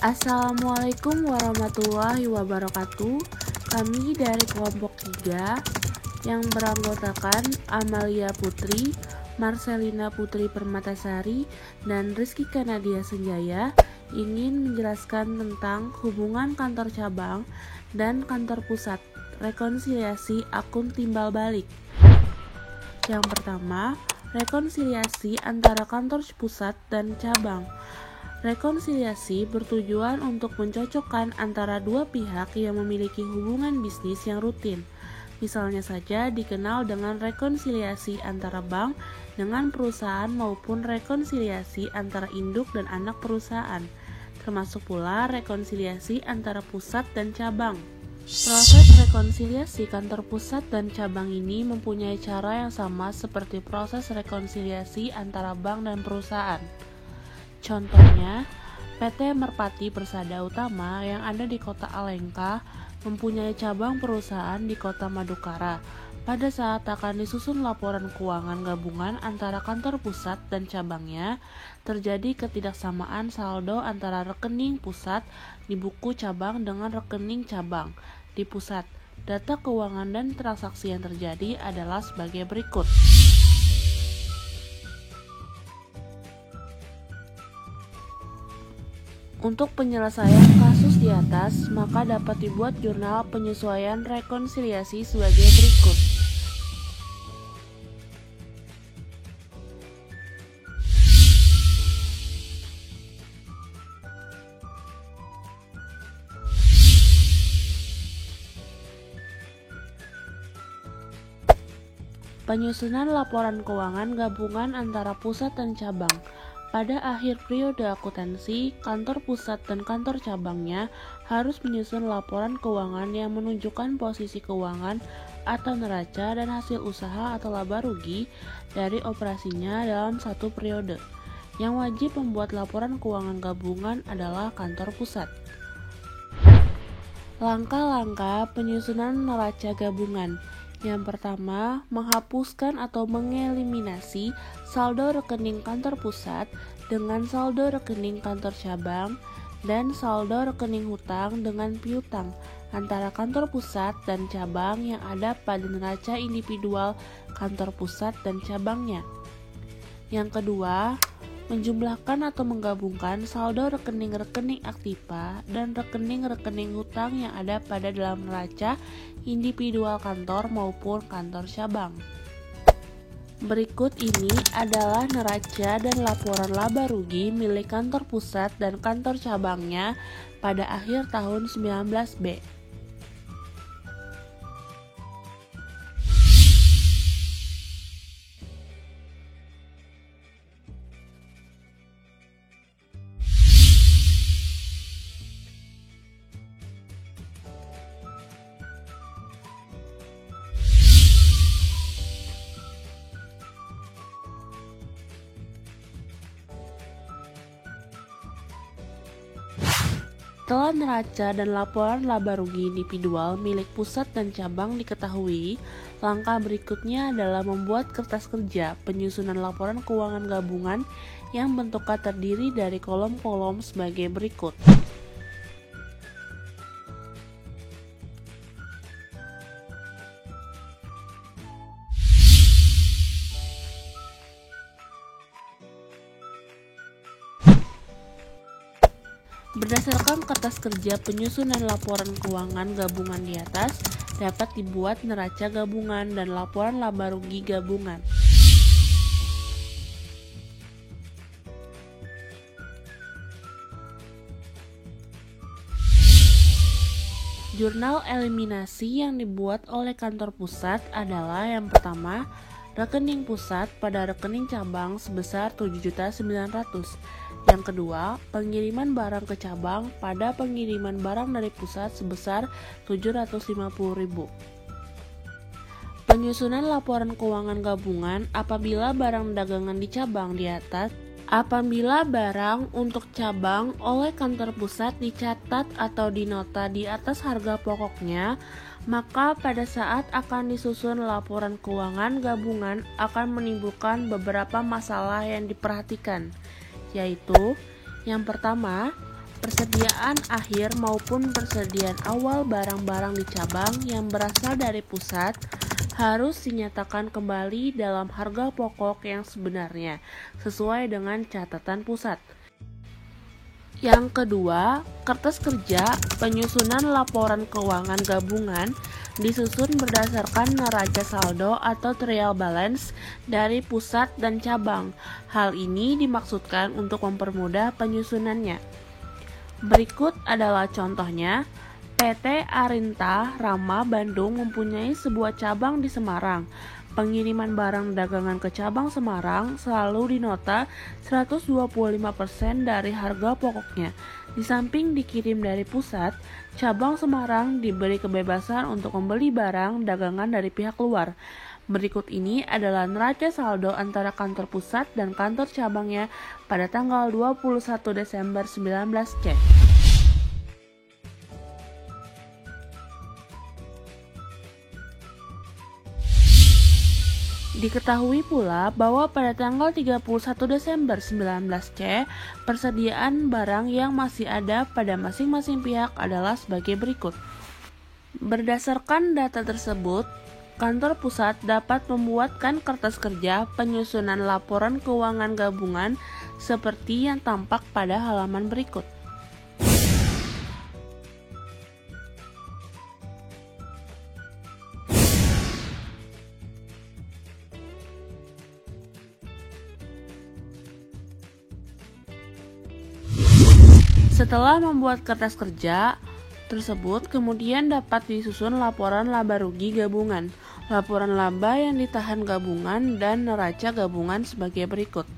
Assalamualaikum warahmatullahi wabarakatuh. Kami dari kelompok 3 yang beranggotakan Amalia Putri, Marcelina Putri Permatasari, dan Rizky Kanadia Senjaya ingin menjelaskan tentang hubungan kantor cabang dan kantor pusat, rekonsiliasi akun timbal balik. Yang pertama, rekonsiliasi antara kantor pusat dan cabang. Rekonsiliasi bertujuan untuk mencocokkan antara dua pihak yang memiliki hubungan bisnis yang rutin. Misalnya saja dikenal dengan rekonsiliasi antara bank dengan perusahaan maupun rekonsiliasi antara induk dan anak perusahaan, termasuk pula rekonsiliasi antara pusat dan cabang. Proses rekonsiliasi kantor pusat dan cabang ini mempunyai cara yang sama seperti proses rekonsiliasi antara bank dan perusahaan. Contohnya, PT Merpati Persada Utama yang ada di Kota Alengka mempunyai cabang perusahaan di Kota Madukara. Pada saat akan disusun laporan keuangan gabungan antara kantor pusat dan cabangnya, terjadi ketidaksamaan saldo antara rekening pusat di buku cabang dengan rekening cabang di pusat. Data keuangan dan transaksi yang terjadi adalah sebagai berikut. Untuk penyelesaian kasus di atas, maka dapat dibuat jurnal penyesuaian rekonsiliasi sebagai berikut. Penyusunan laporan keuangan gabungan antara pusat dan cabang. Pada akhir periode akuntansi, kantor pusat dan kantor cabangnya harus menyusun laporan keuangan yang menunjukkan posisi keuangan atau neraca dan hasil usaha atau laba rugi dari operasinya dalam satu periode. Yang wajib membuat laporan keuangan gabungan adalah kantor pusat. Langkah-langkah penyusunan neraca gabungan. Yang pertama, menghapuskan atau mengeliminasi saldo rekening kantor pusat dengan saldo rekening kantor cabang dan saldo rekening hutang dengan piutang antara kantor pusat dan cabang yang ada pada neraca individual kantor pusat dan cabangnya. Yang kedua, menjumlahkan atau menggabungkan saldo rekening-rekening aktiva dan rekening-rekening hutang yang ada pada dalam neraca individual kantor maupun kantor cabang. Berikut ini adalah neraca dan laporan laba rugi milik kantor pusat dan kantor cabangnya pada akhir tahun 19B. Setelah neraca dan laporan laba rugi individual milik pusat dan cabang diketahui, langkah berikutnya adalah membuat kertas kerja penyusunan laporan keuangan gabungan yang bentuknya terdiri dari kolom-kolom sebagai berikut. Berdasarkan kertas kerja penyusunan laporan keuangan gabungan di atas, dapat dibuat neraca gabungan dan laporan laba rugi gabungan. Jurnal eliminasi yang dibuat oleh kantor pusat adalah yang pertama, rekening pusat pada rekening cabang sebesar 7.900.000. Yang kedua, pengiriman barang ke cabang pada pengiriman barang dari pusat sebesar 750.000. Penyusunan laporan keuangan gabungan apabila barang dagangan di cabang di atas. Apabila barang untuk cabang oleh kantor pusat dicatat atau dinota di atas harga pokoknya, maka pada saat akan disusun laporan keuangan gabungan akan menimbulkan beberapa masalah yang diperhatikan, yaitu yang pertama, Persediaan akhir maupun persediaan awal barang-barang di cabang yang berasal dari pusat harus dinyatakan kembali dalam harga pokok yang sebenarnya, sesuai dengan catatan pusat. Yang kedua, kertas kerja penyusunan laporan keuangan gabungan disusun berdasarkan neraca saldo atau trial balance dari pusat dan cabang. Hal ini dimaksudkan untuk mempermudah penyusunannya. Berikut adalah contohnya. PT Arinta Rama Bandung mempunyai sebuah cabang di Semarang. Pengiriman barang dagangan ke cabang Semarang selalu dinota 125% dari harga pokoknya. Di samping dikirim dari pusat, cabang Semarang diberi kebebasan untuk membeli barang dagangan dari pihak luar. Berikut ini adalah neraca saldo antara kantor pusat dan kantor cabangnya pada tanggal 21 Desember 19C. Diketahui pula bahwa pada tanggal 31 Desember 19C, persediaan barang yang masih ada pada masing-masing pihak adalah sebagai berikut. Berdasarkan data tersebut, kantor pusat dapat membuatkan kertas kerja penyusunan laporan keuangan gabungan seperti yang tampak pada halaman berikut. Setelah membuat kertas kerja tersebut, kemudian dapat disusun laporan laba rugi gabungan, laporan laba yang ditahan gabungan, dan neraca gabungan sebagai berikut.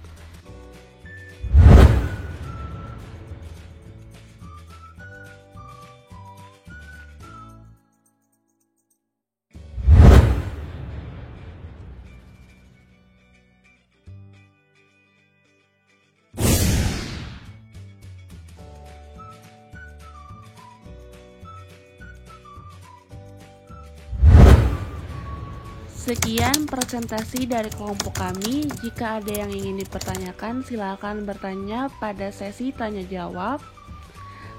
Sekian presentasi dari kelompok kami. Jika ada yang ingin dipertanyakan, silakan bertanya pada sesi tanya jawab.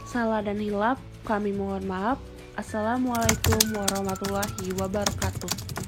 Salah dan hilaf kami mohon maaf. Assalamualaikum warahmatullahi wabarakatuh.